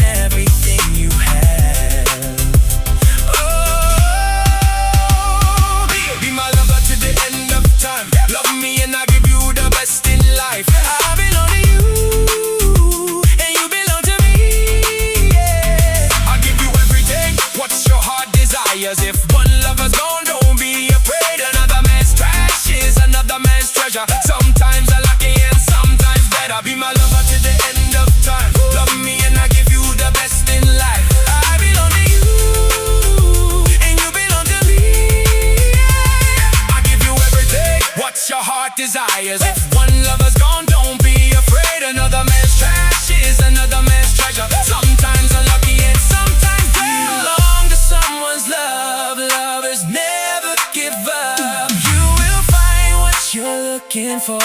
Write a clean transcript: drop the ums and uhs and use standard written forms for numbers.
and everything you have. Oh, be my lover to the end of time. Love me and I give you the best in life. I belong to you and you belong to me, yeah. I give you everything, what your heart desires. If one lover's gone, don't be afraid. Another man's trash is another man's treasure. Sometimes I lucky and sometimes better. Be my lover to the end of time. Love me and I give you the best in life. I belong to you and you belong to me, yeah. I give you everything, what your heart desires. If one lover's gone, don't be afraid. Another man's trash is another man's treasure. Sometimes I'm lucky and sometimes better. Belong to someone's love. Lovers never give up. You will find what you're looking for.